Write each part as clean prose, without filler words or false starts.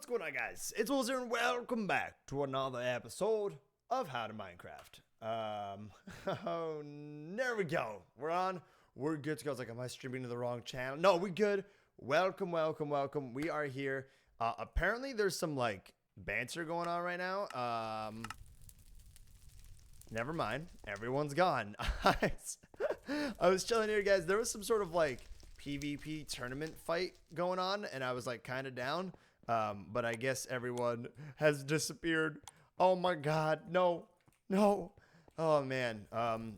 What's going on, guys? It's Wilson and welcome back to another episode of How to Minecraft. Oh, there we go. We're on. We're good to go. I was like, am I streaming to the wrong channel? No, we're good. Welcome. We are here. Apparently there's some like banter going on right now. Never mind. Everyone's gone. I was chilling here, guys. There was some sort of like PvP tournament fight going on, and I was like kind of down. But I guess everyone has disappeared. Oh my God, no. Oh man.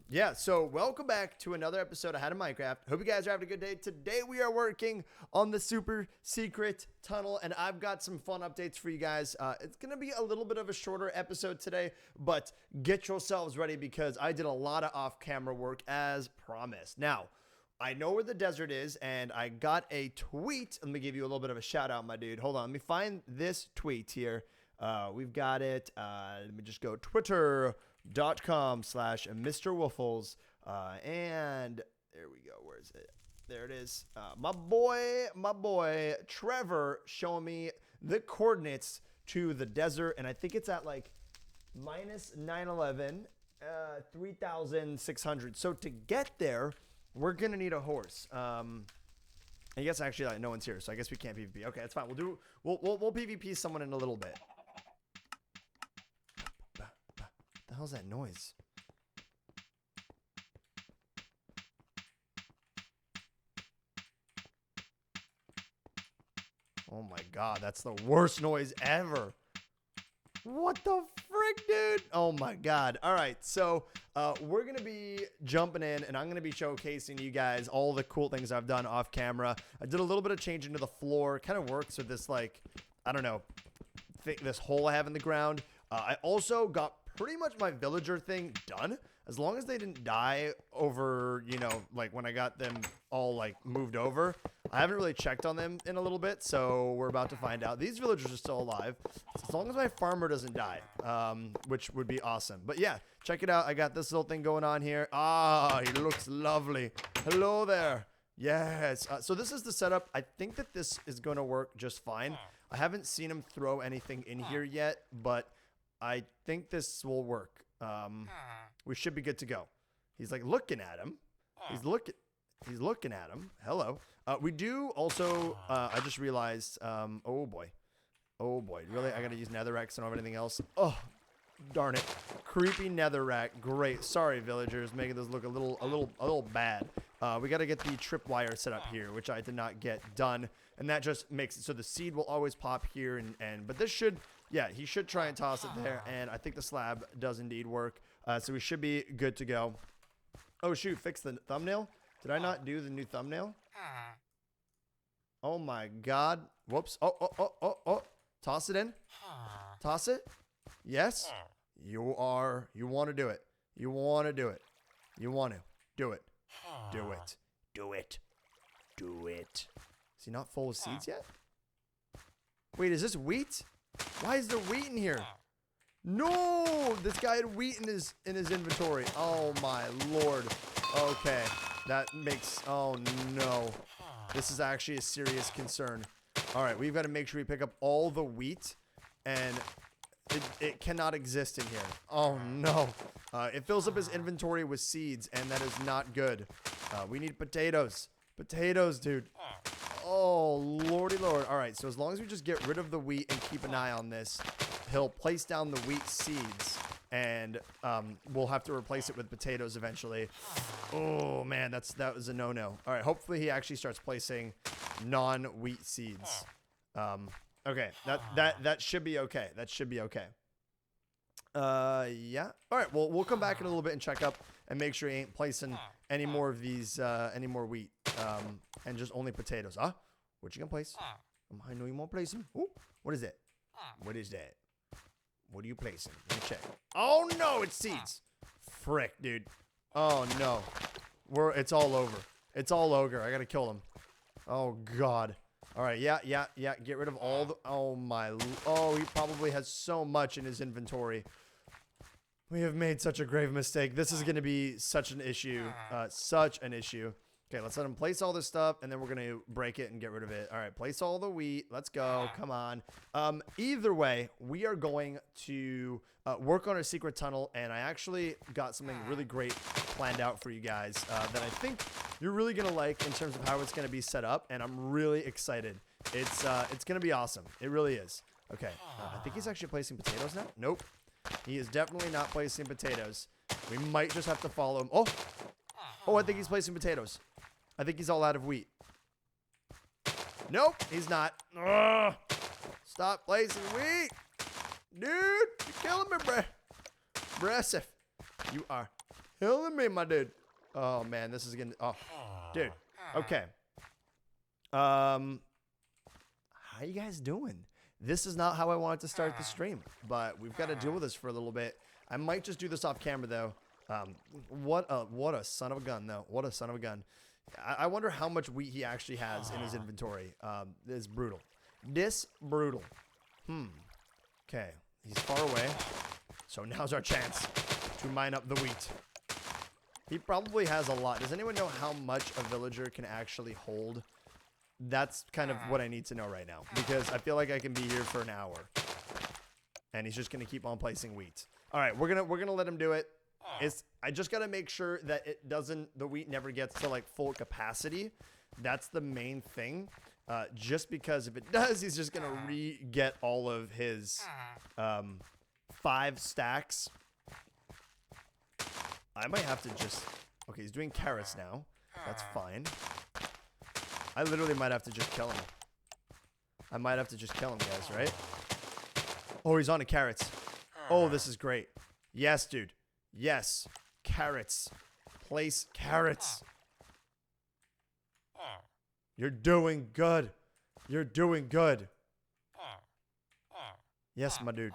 Yeah, so welcome back to another episode of How to Minecraft. Hope you guys are having a good day. Today we are working on the super secret tunnel, and I've got some fun updates for you guys. It's gonna be a little bit of a shorter episode today, but get yourselves ready because I did a lot of off-camera work as promised. Now, I know where the desert is, and I got a tweet. Let me give you a little bit of a shout out, my dude. Hold on, let me find this tweet here. We've got it. Let me just go twitter.com/MrWiffles. And there we go. Where is it? There it is. My boy, Trevor showing me the coordinates to the desert, and I think it's at like minus 911, 3,600. So to get there, we're gonna need a horse. I guess actually like no one's here, so I guess we can't PvP. Okay, that's fine. We'll PvP someone in a little bit. What the hell's that noise? Oh my God, that's the worst noise ever. What the frick, dude? Oh my God. All right, so we're gonna be jumping in, and I'm gonna be showcasing you guys all the cool things I've done off camera. I did a little bit of changing to the floor. Kind of works with this, like, I don't know, this hole I have in the ground. I also got pretty much my villager thing done. As long as they didn't die over, you know, like when I got them all like moved over. I haven't really checked on them in a little bit, so we're about to find out. These villagers are still alive, as long as my farmer doesn't die, which would be awesome. But yeah, check it out. I got this little thing going on here. Ah, he looks lovely. Hello there. Yes. So this is the setup. I think that this is going to work just fine. I haven't seen him throw anything in here yet, but I think this will work. We should be good to go. He's like looking at him. He's looking at him. Hello. We do also, I just realized, oh boy. Really? I gotta use netherrack. I don't have anything else. Oh, darn it. Creepy netherrack. Great. Sorry, villagers, making this look a little bad. We gotta get the tripwire set up here, which I did not get done. And that just makes it so the seed will always pop here, but this should, yeah, he should try and toss it there, and I think the slab does indeed work. So we should be good to go. Oh shoot, fix the thumbnail. Did I not do the new thumbnail? Oh my God. Whoops. Oh. Toss it in. Toss it. Yes. You want to do it. You want to do it. You want to do it. Do it. Do it. Do it. Is he not full of seeds yet? Wait, is this wheat? Why is there wheat in here? No, this guy had wheat in his inventory. Oh my Lord. Okay, that makes, oh no. This is actually a serious concern. All right, we've got to make sure we pick up all the wheat, and it cannot exist in here. Oh no. It fills up his inventory with seeds, and that is not good. We need potatoes. Potatoes, dude. Oh, lordy lord. All right, so as long as we just get rid of the wheat and keep an eye on this, he'll place down the wheat seeds, and we'll have to replace it with potatoes eventually. Oh, man, that was a no-no. All right, hopefully he actually starts placing non-wheat seeds. Okay, that should be okay. That should be okay. Yeah. All right, well, we'll come back in a little bit and check up and make sure he ain't placing any more of these, any more wheat, and just only potatoes. Huh? What you gonna place? I know you won't place them. Ooh, what is it? What is that? What are you placing? Let me check. Oh no, it's seeds. Frick, dude. Oh no. It's all over. It's all ogre. I gotta kill him. Oh God. All right, yeah. Get rid of all the, oh, he probably has so much in his inventory. We have made such a grave mistake. This is gonna be such an issue. Such an issue. Okay, let's let him place all this stuff, and then we're going to break it and get rid of it. All right, place all the wheat. Let's go. Come on. Either way, we are going to work on our secret tunnel, and I actually got something really great planned out for you guys that I think you're really going to like in terms of how it's going to be set up, and I'm really excited. It's going to be awesome. It really is. Okay, I think he's actually placing potatoes now. Nope. He is definitely not placing potatoes. We might just have to follow him. Oh, I think he's placing potatoes. I think he's all out of wheat. Nope, he's not. Ugh. Stop placing wheat. Dude, you're killing me, bruh. Aggressive. You are killing me, my dude. Oh, man, this is going to... Oh, dude. Okay. How you guys doing? This is not how I wanted to start the stream, but we've got to deal with this for a little bit. I might just do this off camera, though. What a son of a gun, though. What a son of a gun. I wonder how much wheat he actually has in his inventory. It's brutal. This brutal. Okay. He's far away. So now's our chance to mine up the wheat. He probably has a lot. Does anyone know how much a villager can actually hold? That's kind of what I need to know right now. Because I feel like I can be here for an hour. And he's just going to keep on placing wheat. All right. We're gonna let him do it. I just got to make sure that the wheat never gets to like full capacity. That's the main thing. Just because if it does, he's just going to get all of his 5 stacks. I might have to just, okay, he's doing carrots now. That's fine. I literally might have to just kill him. I might have to just kill him, guys, right? Oh, he's on to carrots. Oh, this is great. Yes, dude. Yes. Carrots. Place carrots. You're doing good. You're doing good. Yes, my dude.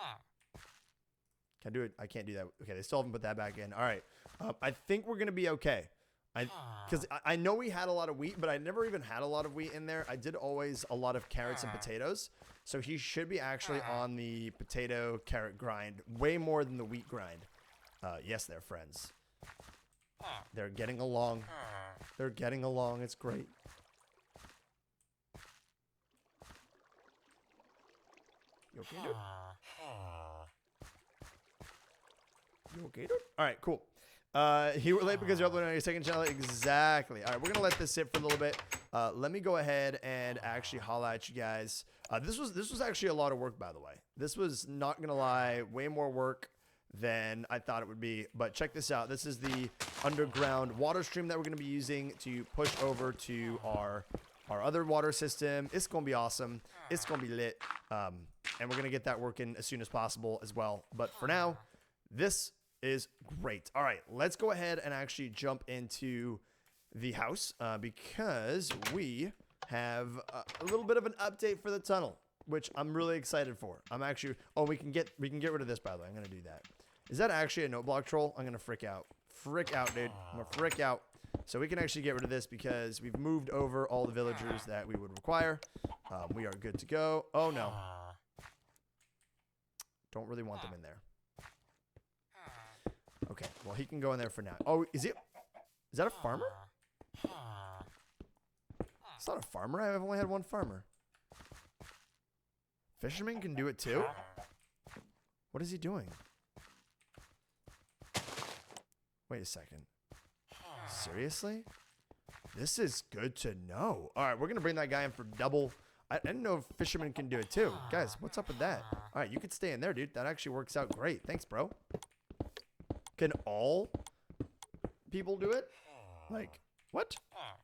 Can I do it? I can't do that. Okay, they still haven't put that back in. All right. I think we're going to be okay. Because I know we had a lot of wheat, but I never even had a lot of wheat in there. I did always a lot of carrots and potatoes. So he should be actually on the potato carrot grind way more than the wheat grind. Yes, they're friends. They're getting along. They're getting along. It's great. You okay, dude? You okay, dude? All right, cool. You were late because you're uploading on your second channel. Exactly. All right, we're gonna let this sit for a little bit. Let me go ahead and actually holla at you guys. This was actually a lot of work, by the way. This was, not gonna lie, way more work than I thought it would be. But check this out. This is the underground water stream that we're going to be using to push over to our other water system. It's going to be awesome. It's going to be lit. And we're going to get that working as soon as possible as well. But for now, this is great. All right, let's go ahead and actually jump into the house because we have a little bit of an update for the tunnel, which I'm really excited for. I'm actually, we can get rid of this, by the way. I'm going to do that. Is that actually a note block troll? I'm going to frick out. Frick out, dude. I'm going to frick out. So we can actually get rid of this because we've moved over all the villagers that we would require. We are good to go. Oh, no. Don't really want them in there. Okay, well, he can go in there for now. Oh, is that a farmer? It's not a farmer. I've only had one farmer. Fisherman can do it too? What is he doing? Wait a second. Seriously? This is good to know. All right, we're going to bring that guy in for double. I didn't know if fishermen can do it too. Guys, what's up with that? All right, you could stay in there, dude. That actually works out great. Thanks, bro. Can all people do it? Like, what?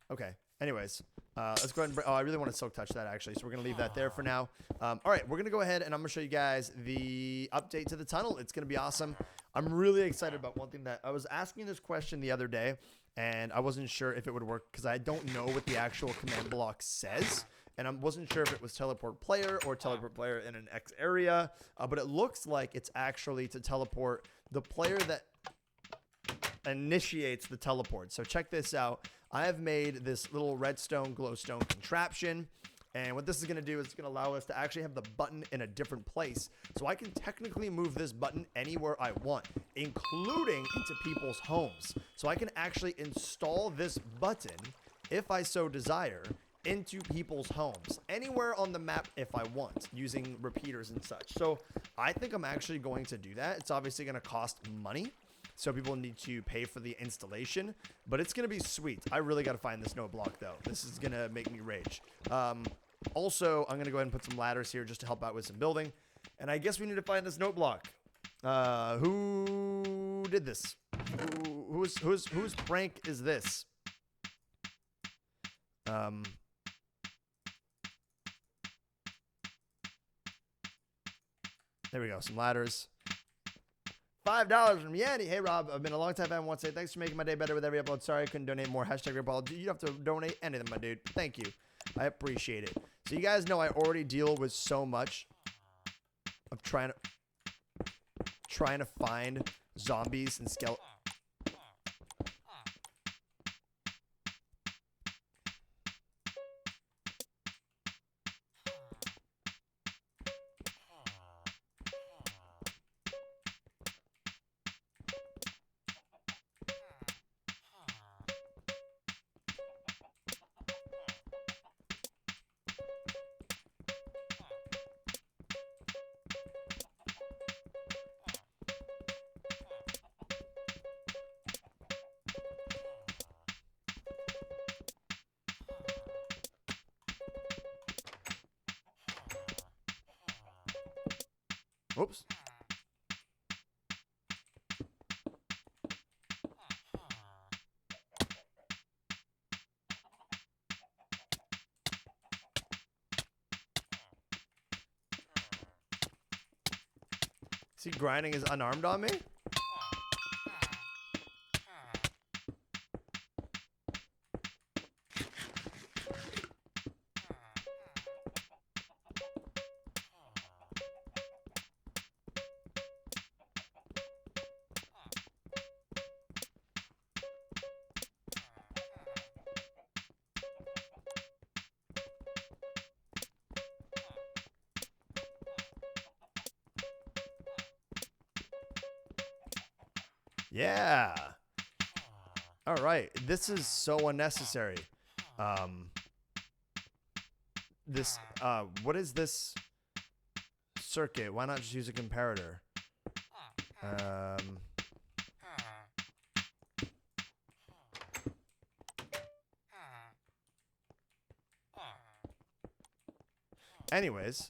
Okay. Anyways, let's go ahead and I really want to silk touch that, actually, so we're going to leave that there for now. All right, we're going to go ahead, and I'm going to show you guys the update to the tunnel. It's going to be awesome. I'm really excited about one thing that I was asking this question the other day, and I wasn't sure if it would work because I don't know what the actual command block says, and I wasn't sure if it was teleport player or teleport player in an X area, but it looks like it's actually to teleport the player that initiates the teleport. So check this out. I have made this little redstone glowstone contraption, and what this is going to do is it's going to allow us to actually have the button in a different place. So I can technically move this button anywhere I want, including into people's homes. So I can actually install this button if I so desire, into people's homes anywhere on the map if I want, using repeaters and such. So I think I'm actually going to do that. It's obviously going to cost money, so people need to pay for the installation, but it's going to be sweet. I really got to find this note block though. This is going to make me rage. Also, I'm going to go ahead and put some ladders here just to help out with some building. And I guess we need to find this note block. Who did this? Whose prank is this? There we go. Some ladders. $5 from Yanni. Hey, Rob. I've been a long time fan. I want to say thanks for making my day better with every upload. Sorry I couldn't donate more. Hashtag apology. You don't have to donate anything, my dude. Thank you. I appreciate it. So you guys know I already deal with so much of trying to find zombies and skeletons. Oops. Is he grinding his unarmed on me? Yeah. All right. This is so unnecessary. What is this circuit? Why not just use a comparator? Anyways,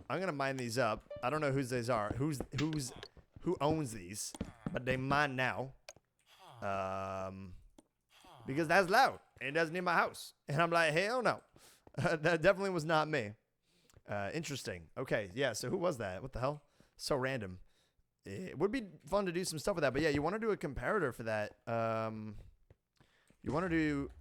I'm gonna mine these up. I don't know whose these are. Who owns these? But they mine now. Because that's loud. And it doesn't need my house. And I'm like, hell no. That definitely was not me. Interesting. Okay, yeah, so who was that? What the hell? So random. It would be fun to do some stuff with that. But yeah, you want to do a comparator for that. You want to do...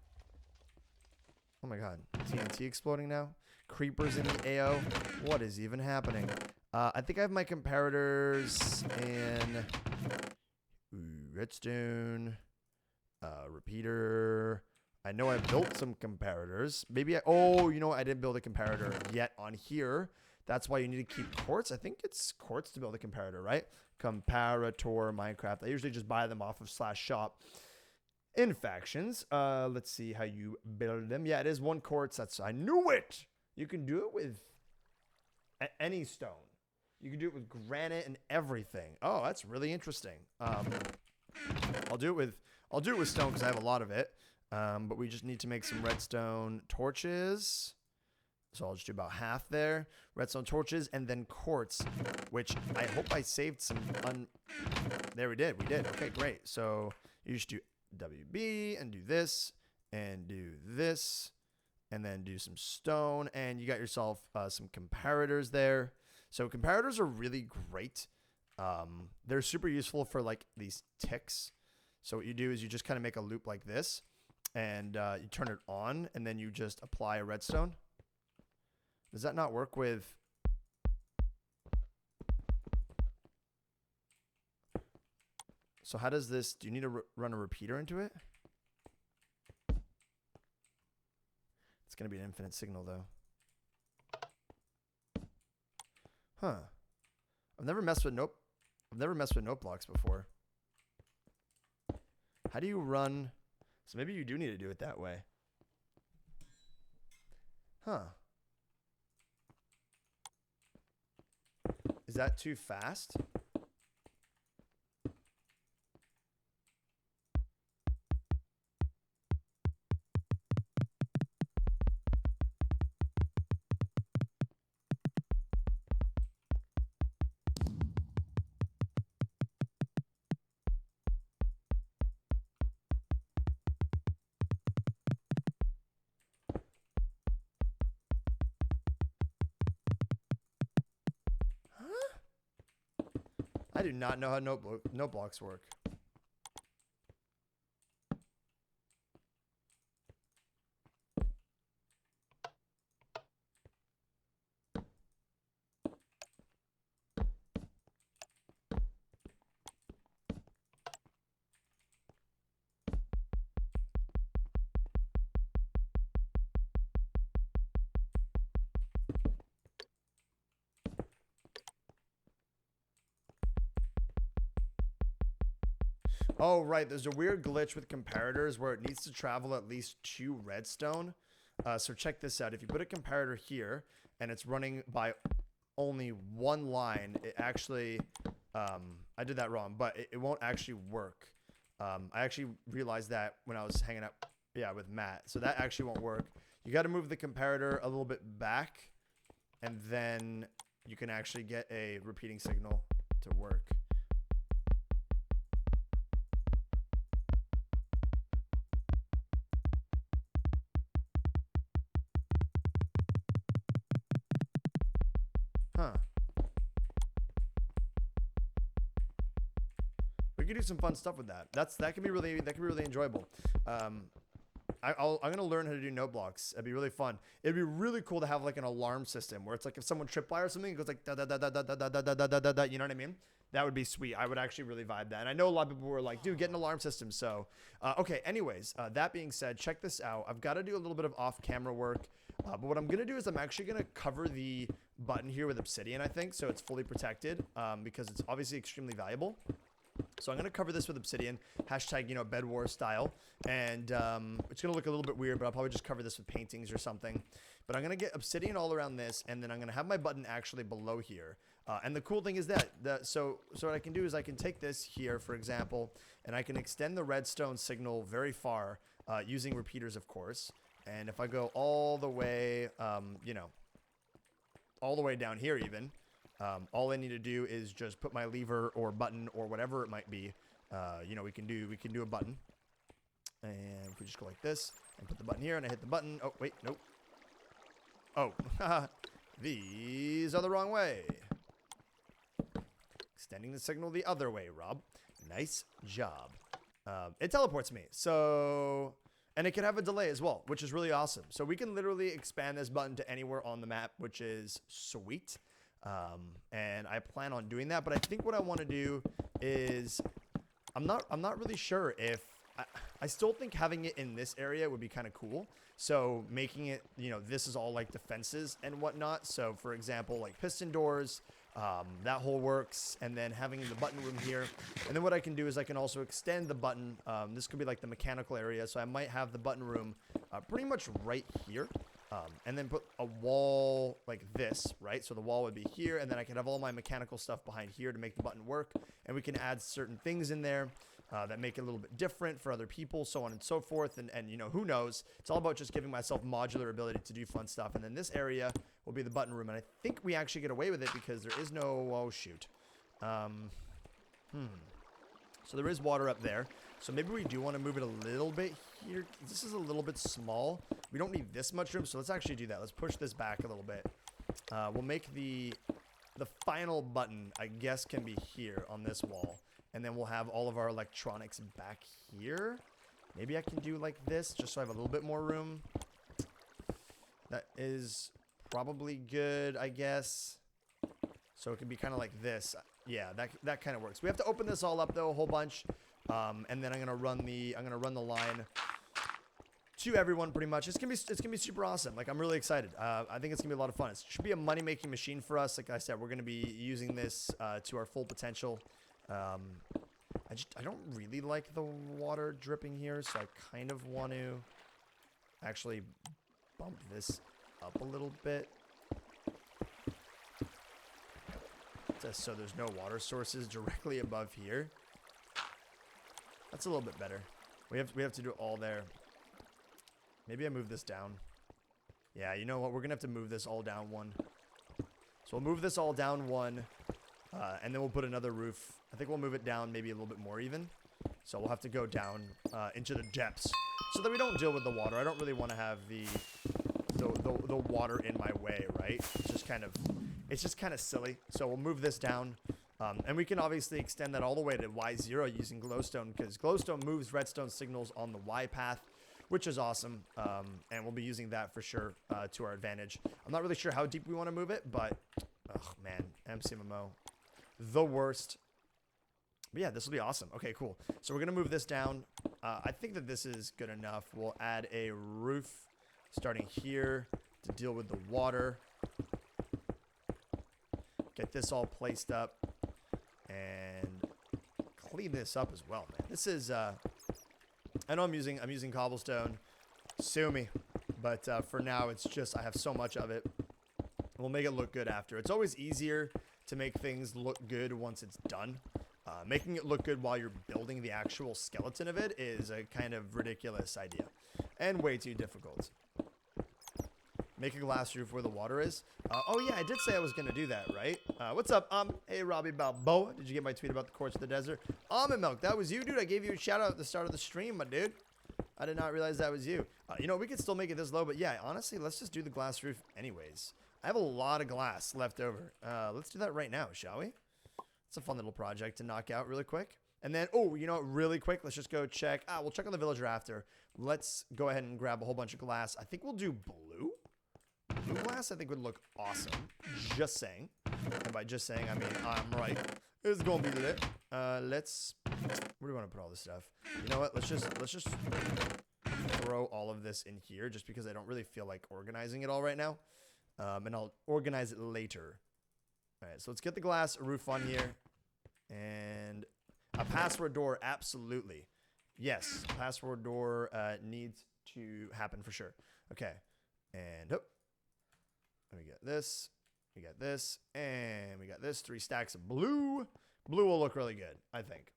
Oh my god. TNT exploding now? Creepers in the AO. What is even happening? I think I have my comparators in Redstone, repeater. I know I built some comparators. Maybe oh, you know what? I didn't build a comparator yet on here. That's why you need to keep quartz. I think it's quartz to build a comparator, right? Comparator Minecraft. I usually just buy them off of /shop in factions. Let's see how you build them. Yeah, it is 1 quartz. I knew it. You can do it with any stone. You can do it with granite and everything. Oh, that's really interesting. I'll do it with stone because I have a lot of it. But we just need to make some redstone torches. So I'll just do about half there. Redstone torches and then quartz, which I hope I saved some. There we did. We did. Okay, great. So you just do WB and do this and do this and then do some stone and you got yourself some comparators there. So comparators are really great. They're super useful for like these ticks. So what you do is you just kind of make a loop like this and you turn it on and then you just apply a redstone. Does that not work with... So how does this... Do you need to run a repeater into it? It's going to be an infinite signal though. Huh. I've never messed with note blocks before. How do you run? So maybe you do need to do it that way. Huh. Is that too fast? I do not know how note blocks work. Oh, right. There's a weird glitch with comparators where it needs to travel at least 2 redstone. So check this out. If you put a comparator here and it's running by only 1 line, it actually, I did that wrong, but it won't actually work. I actually realized that when I was hanging out, yeah, with Matt. So that actually won't work. You got to move the comparator a little bit back, and then you can actually get a repeating signal to work. Huh. We could do some fun stuff with that. That could be really enjoyable. I'm gonna learn how to do note blocks. It'd be really fun. It'd be really cool to have like an alarm system where it's like if someone tripped by or something, it goes like da da da da da da da da da da da da. You know what I mean? That would be sweet. I would actually really vibe that. And I know a lot of people were like, dude, get an alarm system. So, okay. Anyways, that being said, check this out. I've got to do a little bit of off-camera work. But what I'm going to do is I'm actually going to cover the button here with obsidian, I think. So it's fully protected because it's obviously extremely valuable. So I'm going to cover this with obsidian, hashtag, Bed Wars style. And it's going to look a little bit weird, but I'll probably just cover this with paintings or something. But I'm going to get obsidian all around this, and then I'm going to have my button actually below here. And the cool thing is that, so what I can do is I can take this here, for example, and I can extend the redstone signal very far using repeaters, of course. And if I go all the way, all the way down here even, all I need to do is just put my lever or button or whatever it might be. We can do a button. And if we just go like this and put the button here and I hit the button. Oh, wait, nope. Oh, these are the wrong way. Extending the signal the other way, Rob. Nice job. It teleports me. So, and it can have a delay as well, which is really awesome. So we can literally expand this button to anywhere on the map, which is sweet. And I plan on doing that. But I think what I want to do is I'm not really sure if I still think having it in this area would be kind of cool. So making it, this is all like defenses and whatnot. So for example, like piston doors, that whole works. And then having the button room here. And then what I can do is I can also extend the button. This could be like the mechanical area. So I might have the button room pretty much right here. And then put a wall like this, right? So the wall would be here, and then I can have all my mechanical stuff behind here to make the button work. And we can add certain things in there that make it a little bit different for other people, so on and so forth. And who knows? It's all about just giving myself modular ability to do fun stuff. And then this area will be the button room. And I think we actually get away with it because there is no, oh, shoot. So there is water up there. So maybe we do want to move it a little bit here. This is a little bit small. We don't need this much room, so let's actually do that. Let's push this back a little bit. We'll make the final button, I guess, can be here on this wall. And then we'll have all of our electronics back here. Maybe I can do like this, just so I have a little bit more room. That is probably good, I guess. So it can be kind of like this. Yeah, that kind of works. We have to open this all up though, a whole bunch. And then I'm gonna run the line to everyone pretty much. It's gonna be super awesome. Like, I'm really excited. I think it's gonna be a lot of fun. It should be a money making machine for us. Like I said, we're gonna be using this to our full potential. I don't really like the water dripping here, so I kind of want to actually bump this up a little bit. Just so there's no water sources directly above here. That's a little bit better. We have to do it all there. Maybe I move this down. Yeah, you know what? We're going to have to move this all down one. So we'll move this all down one. And then we'll put another roof. I think we'll move it down maybe a little bit more even. So we'll have to go down into the depths so that we don't deal with the water. I don't really want to have the water in my way, right? It's just kind of silly. So we'll move this down. And we can obviously extend that all the way to Y0 using glowstone, because glowstone moves redstone signals on the Y path, which is awesome. And we'll be using that for sure to our advantage. I'm not really sure how deep we want to move it, but oh man, MCMMO, the worst. But yeah, this will be awesome. Okay, cool. So we're gonna move this down. I think that this is good enough. We'll add a roof starting here to deal with the water. Get this all placed up and clean this up as well, man. This is I know I'm using cobblestone. Sue me. But for now it's just I have so much of it. We'll make it look good after. It's always easier to make things look good once it's done. Making it look good while you're building the actual skeleton of it is a kind of ridiculous idea and way too difficult. Make a glass roof where the water is. Oh yeah, I did say I was gonna do that, right? What's up? Hey Robbie Balboa. Did you get my tweet about the Quartz of the Desert? Almond Milk, that was you, dude. I gave you a shout out at the start of the stream, my dude. I did not realize that was you. You know, we could still make it this low, but yeah, honestly, let's just do the glass roof anyways. I have a lot of glass left over. Let's do that right now, shall we? It's a fun little project to knock out really quick. And then, oh, you know what, really quick, let's just go check. We'll check on the villager after. Let's go ahead and grab a whole bunch of glass. I think we'll do blue. Blue glass, I think, would look awesome. Just saying. And by just saying, I mean I'm right. It's gonna be lit. Let's. Where do we want to put all this stuff? You know what? Let's just throw all of this in here, just because I don't really feel like organizing it all right now. And I'll organize it later. All right, so let's get the glass roof on here, and a password door, absolutely. Yes, password door needs to happen for sure. Okay, and oh. We got this, we got this, and we got this. 3 stacks of blue. Blue will look really good, I think.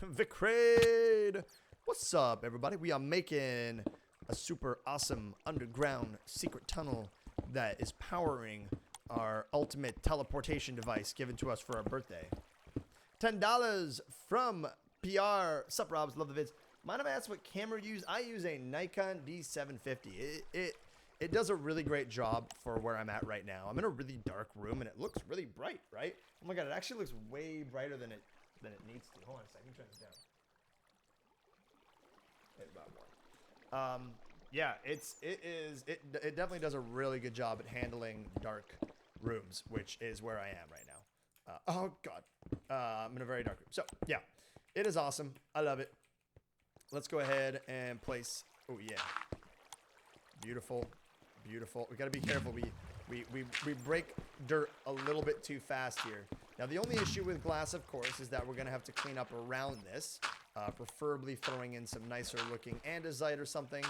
Vicrade! What's up, everybody? We are making a super awesome underground secret tunnel that is powering our ultimate teleportation device given to us for our birthday. $10 from PR. Sup, Robs? Love the vids. Mind if I ask what camera you use? I use a Nikon D750. It does a really great job for where I'm at right now. I'm in a really dark room, and it looks really bright, right? Oh my god, it actually looks way brighter than it needs to. Hold on a second, turn this down. Hit about more. Yeah, it definitely does a really good job at handling dark rooms, which is where I am right now. Oh god, I'm in a very dark room. So yeah, it is awesome. I love it. Let's go ahead and place. Oh yeah, beautiful. Beautiful. We got to be careful. We break dirt a little bit too fast here. Now, the only issue with glass, of course, is that we're going to have to clean up around this, preferably throwing in some nicer looking andesite or something.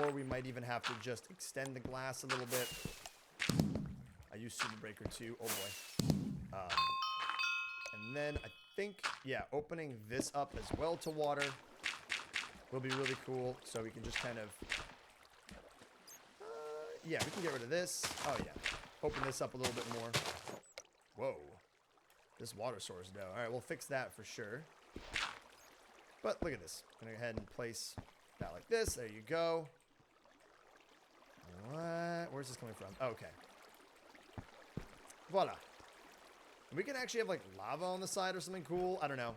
Or we might even have to just extend the glass a little bit. I use Super Breaker too. Oh boy. And then I think, yeah, opening this up as well to water will be really cool. So we can just kind of... yeah, we can get rid of this. Oh, yeah. Open this up a little bit more. Whoa. This water source, though. All right, we'll fix that for sure. But look at this. I'm going to go ahead and place that like this. There you go. What? Where's this coming from? Oh, okay. Voila. We can actually have, like, lava on the side or something cool. I don't know.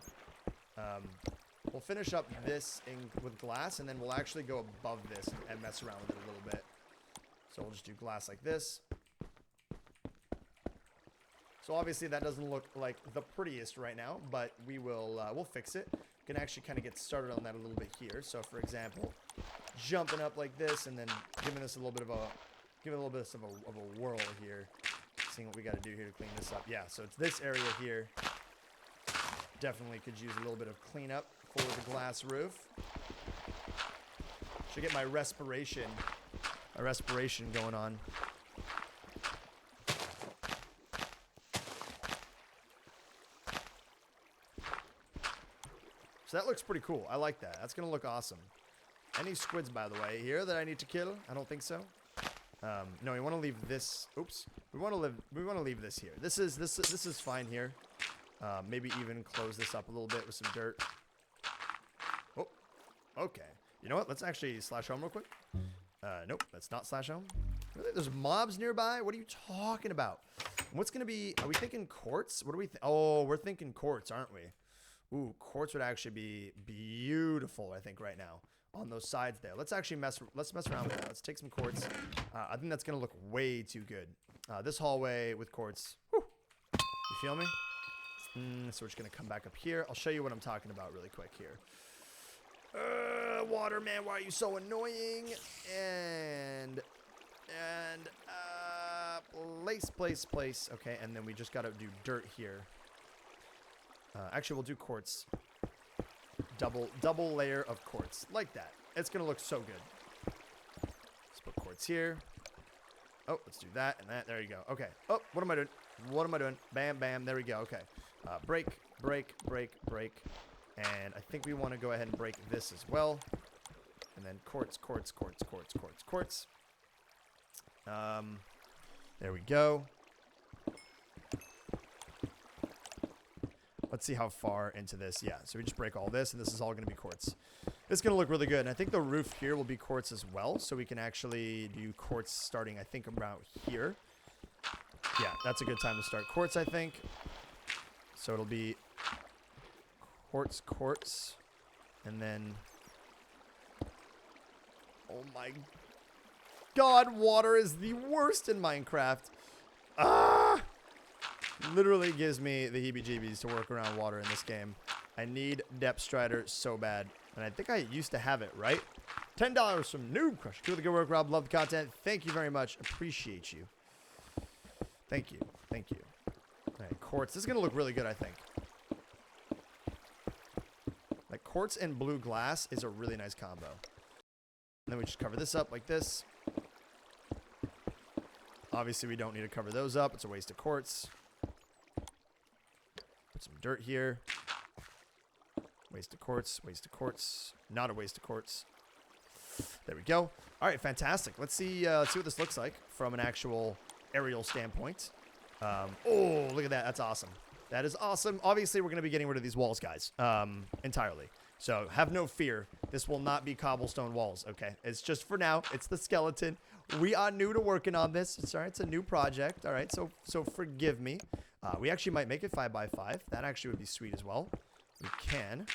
We'll finish up this with glass, and then we'll actually go above this and mess around with it a little bit. So we'll just do glass like this. So obviously that doesn't look like the prettiest right now, but we'll fix it. We can actually kind of get started on that a little bit here. So for example, jumping up like this and then giving this a little bit of a whirl here. Seeing what we got to do here to clean this up. Yeah, so it's this area here. Definitely could use a little bit of cleanup for the glass roof. Should get my respiration a respiration going on. So that looks pretty cool. I like that. That's going to look awesome. Any squids, by the way, here that I need to kill? I don't think so. No, we want to leave this. Oops. We want to leave this here. This is fine here. Maybe even close this up a little bit with some dirt. Oh, okay. You know what? Let's actually slash home real quick. Nope, that's not slash home. Really? There's mobs nearby? What are you talking about? What's going to be... Are we thinking quartz? What are we... Oh, we're thinking quartz, aren't we? Ooh, quartz would actually be beautiful, I think, right now. On those sides there. Let's actually mess around with that. Let's take some quartz. I think that's going to look way too good. This hallway with quartz. Whew. You feel me? So we're just going to come back up here. I'll show you what I'm talking about really quick here. Water, man, why are you so annoying? And place. Okay, and then we just got to do dirt here. Actually, we'll do quartz. Double layer of quartz. Like that. It's going to look so good. Let's put quartz here. Oh, let's do that and that. There you go. Okay. Oh, what am I doing? What am I doing? Bam, bam. There we go. Okay. Break. And I think we want to go ahead and break this as well. And then quartz. There we go. Let's see how far into this. Yeah, so we just break all this, and this is all going to be quartz. It's going to look really good. And I think the roof here will be quartz as well, so we can actually do quartz starting, I think, about here. Yeah, that's a good time to start quartz, I think. So it'll be quartz, and then... Oh my god, water is the worst in Minecraft. Ah! Literally gives me the heebie-jeebies to work around water in this game. I need Depth Strider so bad. And I think I used to have it, right? $10 from Noob Crush. Keep up the good work, Rob. Love the content. Thank you very much. Appreciate you. Thank you. All right, quartz. This is going to look really good, I think. Like, quartz and blue glass is a really nice combo. And then we just cover this up like this. Obviously, we don't need to cover those up. It's a waste of quartz. Put some dirt here. Waste of quartz. Not a waste of quartz. There we go. All right, fantastic. Let's see what this looks like from an actual aerial standpoint. Oh, look at that. That's awesome. That is awesome. Obviously, we're going to be getting rid of these walls, guys, entirely. So have no fear. This will not be cobblestone walls, okay? It's just for now. It's the skeleton. We are new to working on this. It's all right. It's a new project. All right, so forgive me. We actually might make it 5x5. That actually would be sweet as well. We can.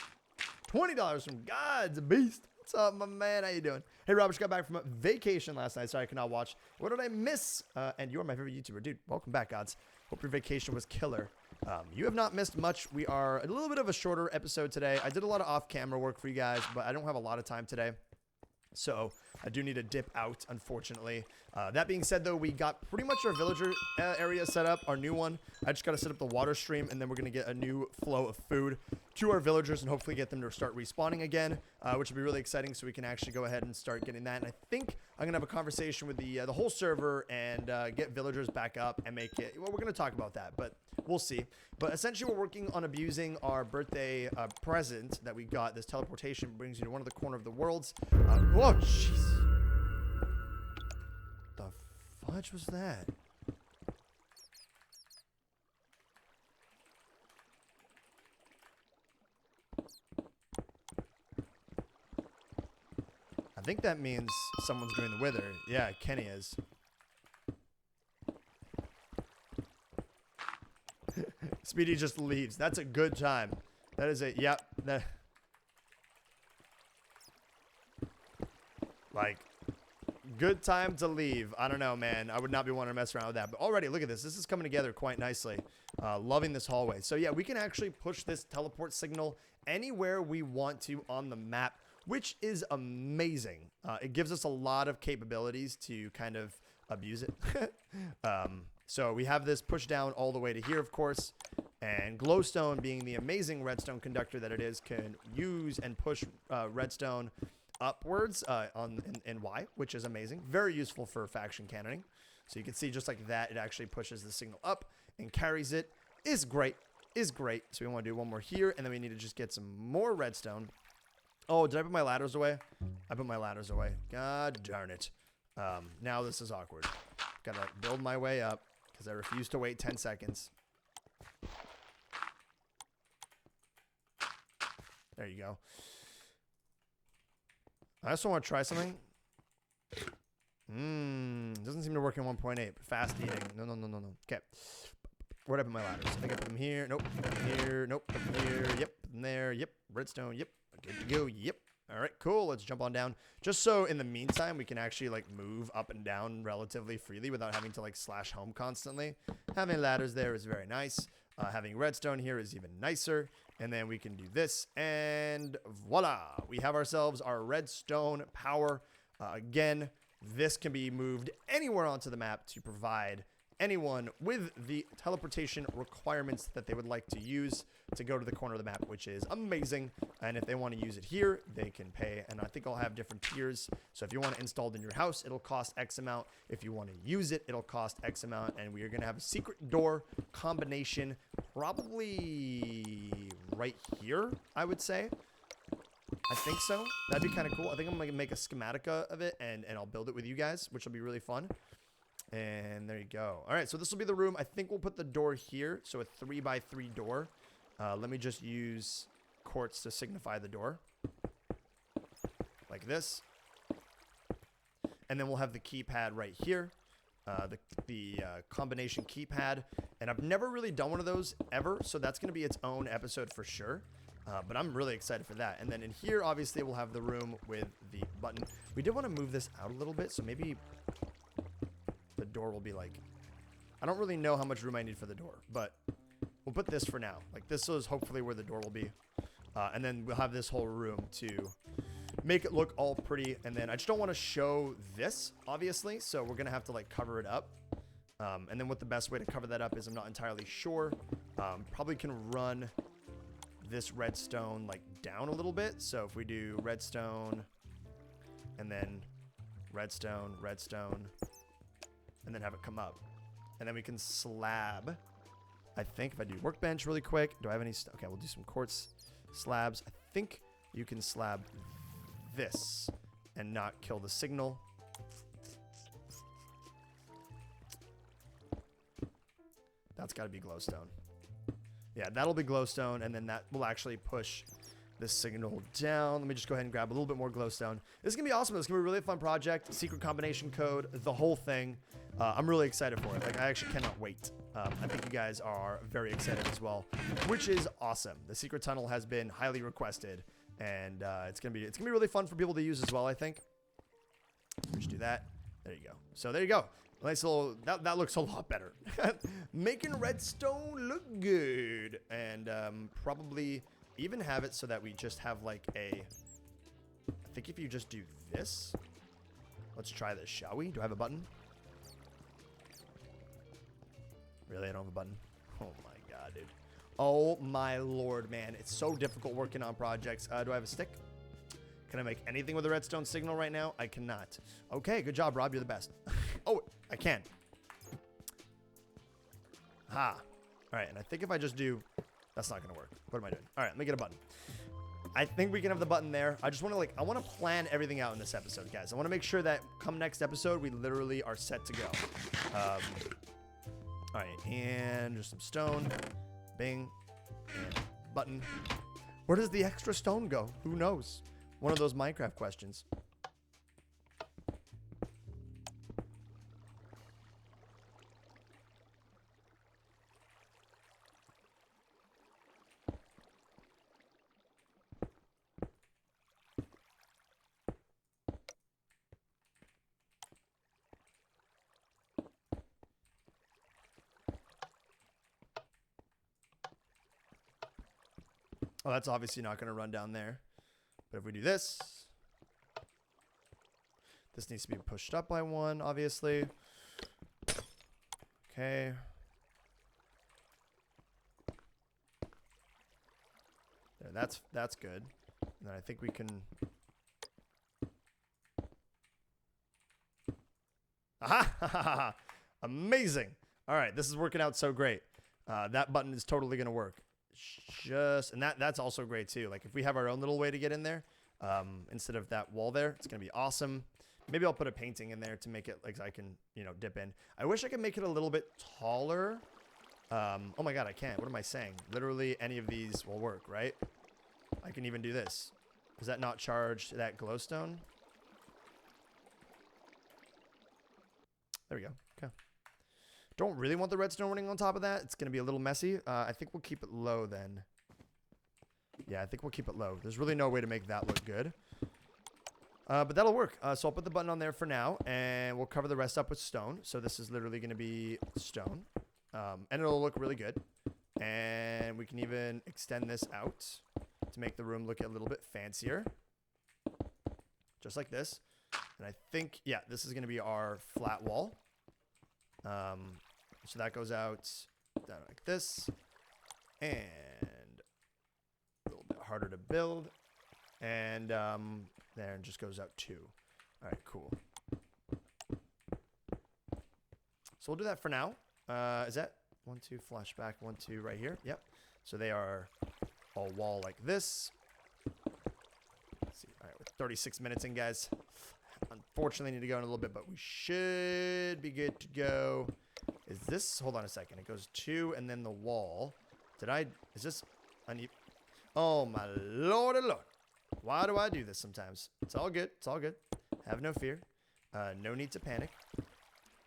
$20 from God's Beast. What's up, my man? How you doing? Hey, Rob, just got back from a vacation last night. Sorry I could not watch. What did I miss? And you're my favorite YouTuber. Dude, welcome back, Gods. Hope your vacation was killer. You have not missed much. We are a little bit of a shorter episode today. I did a lot of off-camera work for you guys, but I don't have a lot of time today. So I do need to dip out, unfortunately. That being said, though, we got pretty much our villager area set up, our new one. I just got to set up the water stream, and then we're going to get a new flow of food to our villagers and hopefully get them to start respawning again, which will be really exciting, so we can actually go ahead and start getting that. And I think I'm going to have a conversation with the whole server and get villagers back up and make it... Well, we're going to talk about that, but we'll see. But essentially, we're working on abusing our birthday present that we got. This teleportation brings you to one of the corner of the worlds. Whoa, jeez. The fudge was that? I think that means someone's doing the wither. Yeah, Kenny is. Speedy just leaves. That's a good time. That is a... Yep. That... Like, good time to leave. I don't know, man. I would not be wanting to mess around with that. But already, look at this. This is coming together quite nicely. Loving this hallway. So, yeah, we can actually push this teleport signal anywhere we want to on the map, which is amazing. It gives us a lot of capabilities to kind of abuse it. So we have this pushed down all the way to here, of course. And glowstone, being the amazing redstone conductor that it is, can use and push redstone upwards in Y, which is amazing. Very useful for faction cannoning. So you can see just like that, it actually pushes the signal up and carries it. Is great. Is great. So we want to do one more here, and then we need to just get some more redstone. Oh, did I put my ladders away? I put my ladders away. God darn it. Now this is awkward. Gotta build my way up because I refuse to wait 10 seconds. There you go. I also want to try something. Doesn't seem to work in 1.8. Fast eating. No. Okay. Where'd I put my ladders? I think I put them here. Nope. Put them here. Nope. Put them here. Yep. Put them there. Yep. Redstone. Yep. Good to go. Yep. All right. Cool. Let's jump on down. Just so in the meantime, we can actually like move up and down relatively freely without having to like slash home constantly. Having ladders there is very nice. Having redstone here is even nicer. And then we can do this. And voila. We have ourselves our redstone power. Again, this can be moved anywhere onto the map to provide anyone with the teleportation requirements that they would like to use to go to the corner of the map, which is amazing. And if they want to use it here, they can pay. And I think I'll have different tiers. So if you want it installed in your house, it'll cost X amount. If you want to use it, it'll cost X amount. And we are going to have a secret door combination probably right here, I would say. I think so. That'd be kind of cool. I think I'm going to make a schematica of it, and I'll build it with you guys, which will be really fun. And there you go. All right, so this will be the room. I think we'll put the door here, so a 3x3 door. Let me just use quartz to signify the door. Like this. And then we'll have the keypad right here. The combination keypad. And I've never really done one of those ever, so that's going to be its own episode for sure. But I'm really excited for that. And then in here, obviously, we'll have the room with the button. We did want to move this out a little bit, so maybe the door will be like... I don't really know how much room I need for the door, but we'll put this for now. Like, this is hopefully where the door will be. And then we'll have this whole room to make it look all pretty. And then I just don't want to show this, obviously, so we're going to have to, like, cover it up. And then what the best way to cover that up is I'm not entirely sure. Probably can run this redstone like down a little bit. So if we do redstone and then redstone, and then have it come up, and then we can slab. I think if I do workbench really quick, do I have any? Okay, we'll do some quartz slabs. I think you can slab this and not kill the signal. That's got to be glowstone. Yeah, that'll be glowstone, and then that will actually push the signal down. Let me just go ahead and grab a little bit more glowstone. This is going to be awesome. This is going to be a really fun project. Secret combination code, the whole thing. I'm really excited for it. Like, I actually cannot wait. I think you guys are very excited as well, which is awesome. The secret tunnel has been highly requested, and it's gonna be really fun for people to use as well, I think. Just do that. There you go. So there you go. Nice little, that looks a lot better. Making redstone look good. And probably even have it so that we just have like a, I think if you just do this, let's try this, shall we? Do I have a button? Really, I don't have a button? Oh my god, dude. Oh my lord, man. It's so difficult working on projects. Do I have a stick? Can I make anything with a redstone signal right now? I cannot. Okay, good job, Rob. You're the best. Oh, I can. Ha. All right, and I think if I just do... That's not going to work. What am I doing? All right, let me get a button. I think we can have the button there. I just want to, I want to plan everything out in this episode, guys. I want to make sure that come next episode, we literally are set to go. All right, and just some stone. Bing. And button. Where does the extra stone go? Who knows? One of those Minecraft questions. Oh, that's obviously not going to run down there. But if we do this, this needs to be pushed up by one, obviously. Okay. There, that's good. And then I think we can Aha! Amazing. All right, this is working out so great. That button is totally going to work. And that's also great too. Like if we have our own little way to get in there, instead of that wall there, it's going to be awesome. Maybe I'll put a painting in there to make it like I can, dip in. I wish I could make it a little bit taller. Oh my God, I can't. What am I saying? Literally any of these will work, right? I can even do this. Does that not charge that glowstone? There we go. Okay. Don't really want the redstone running on top of that. It's going to be a little messy. I think we'll keep it low then. Yeah, I think we'll keep it low. There's really no way to make that look good. But that'll work. So I'll put the button on there for now, and we'll cover the rest up with stone. So this is literally going to be stone. And it'll look really good. And we can even extend this out to make the room look a little bit fancier. Just like this. And I think, yeah, this is going to be our flat wall. So that goes out down like this. And a little bit harder to build. And there it just goes out too. All right, cool. So we'll do that for now. Is that 1, 2 flashback, 1, 2 right here? Yep. So they are a wall like this. Let's see. All right, we're 36 minutes in, guys. Unfortunately, need to go in a little bit, but we should be good to go. Is this? Hold on a second. It goes 2 and then the wall. Is this? Oh my lordy lord. Why do I do this sometimes? It's all good. It's all good. Have no fear. No need to panic.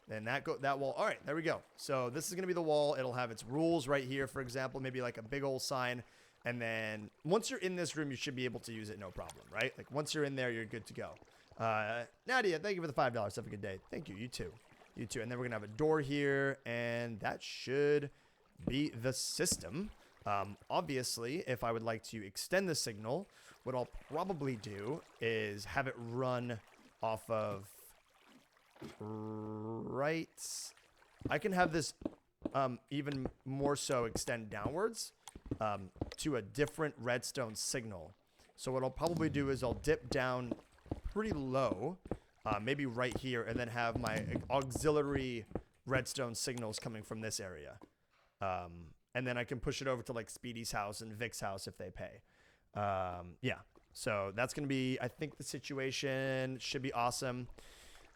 Then that wall. All right, there we go. So this is going to be the wall. It'll have its rules right here, for example, maybe like a big old sign. And then once you're in this room, you should be able to use it no problem, right? Like once you're in there, you're good to go. Nadia, thank you for the $5. Have a good day. Thank you. You too. You too. And then we're going to have a door here, and that should be the system. Obviously, if I would like to extend the signal, what I'll probably do is have it run off of right. I can have this even more so extend downwards to a different redstone signal. So what I'll probably do is I'll dip down pretty low, maybe right here, and then have my auxiliary redstone signals coming from this area. And then I can push it over to like Speedy's house and Vic's house if they pay. Yeah, so that's going to be, I think the situation should be awesome.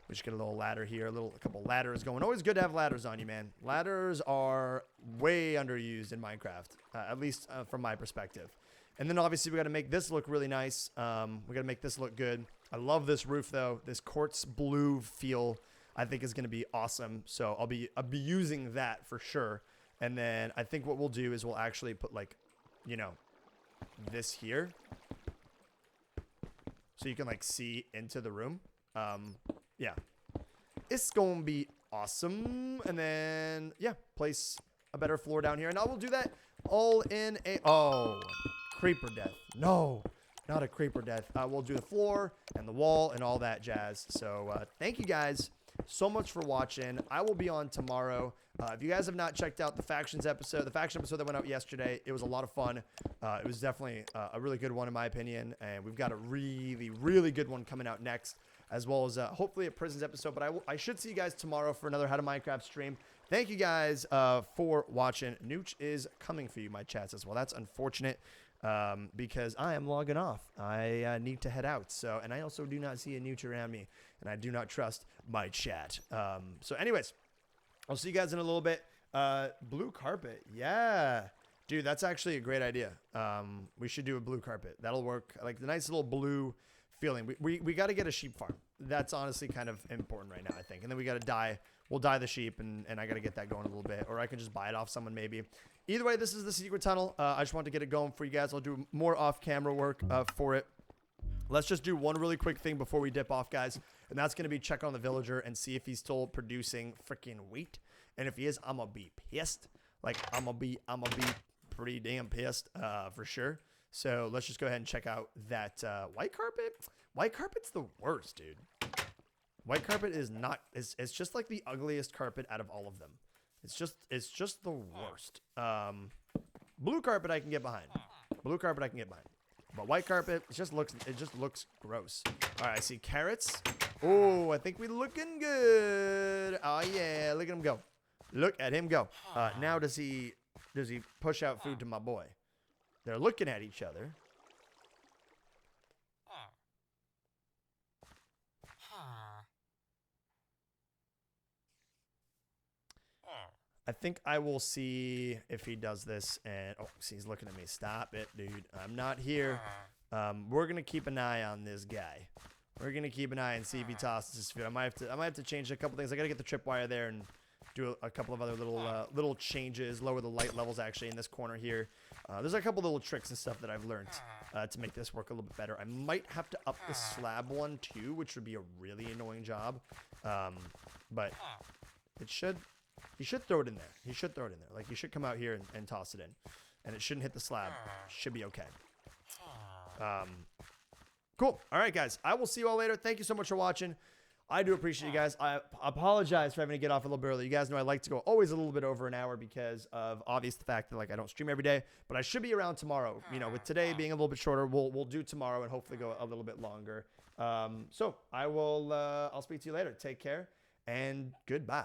We just get a little ladder here, a couple ladders going. Always good to have ladders on you, man. Ladders are way underused in Minecraft, at least from my perspective. And then obviously we got to make this look really nice. We got to make this look good. I love this roof though. This quartz blue feel I think is going to be awesome. So I'll be using that for sure. And then I think what we'll do is we'll actually put like, this here. So you can like see into the room. Yeah, it's going to be awesome. And then, yeah, place a better floor down here. And I will do that all in creeper death. No, not a creeper death. We'll do the floor and the wall and all that jazz. So thank you guys so much for watching. I will be on tomorrow. If you guys have not checked out the faction episode that went out yesterday, it was a lot of fun. It was definitely a really good one in my opinion. And we've got a really, really good one coming out next, as well as hopefully a prisons episode. But I should see you guys tomorrow for another How to Minecraft stream. Thank you guys for watching. Nooch is coming for you, my chats, as well. That's unfortunate because I am logging off. I need to head out. So, and I also do not see a Nooch around me, and I do not trust my chat. So anyways, I'll see you guys in a little bit. Blue carpet. Yeah. Dude, that's actually a great idea. We should do a blue carpet. That'll work. Like the nice little blue feeling. We got to get a sheep farm. That's honestly kind of important right now, I think. And then we got to we'll dye the sheep, and I got to get that going a little bit. Or I can just buy it off someone maybe. Either way, this is the secret tunnel. I just want to get it going for you guys. I'll do more off-camera work for it. Let's just do one really quick thing before we dip off, guys. And that's going to be check on the villager and see if he's still producing freaking wheat. And if he is, I'm going to be pissed. Like, I'm going to be pretty damn pissed for sure. So let's just go ahead and check out that white carpet. White carpet's the worst, dude. White carpet is not, it's just like the ugliest carpet out of all of them. It's just the worst. Blue carpet I can get behind. Blue carpet I can get behind. But white carpet, it just looks gross. All right, I see carrots. Oh, I think we're looking good. Oh yeah, look at him go. Look at him go. Now does he push out food to my boy? They're looking at each other. I think I will see if he does this. And oh, see, he's looking at me. Stop it, dude. I'm not here. We're gonna keep an eye on this guy. We're gonna keep an eye and see if he tosses his food. I might have to change a couple things. I gotta get the tripwire there and do a couple of other little changes. Lower the light levels actually in this corner here. There's a couple little tricks and stuff that I've learned to make this work a little bit better. I might have to up the slab one too, which would be a really annoying job. But it should. He should throw it in there. He should throw it in there. Like, he should come out here and toss it in. And it shouldn't hit the slab. Should be okay. Cool. All right, guys. I will see you all later. Thank you so much for watching. I do appreciate you guys. I apologize for having to get off a little bit early. You guys know I like to go always a little bit over an hour because of obvious the fact that, like, I don't stream every day. But I should be around tomorrow. You know, with today being a little bit shorter, we'll do tomorrow and hopefully go a little bit longer. So I will I'll speak to you later. Take care and goodbye.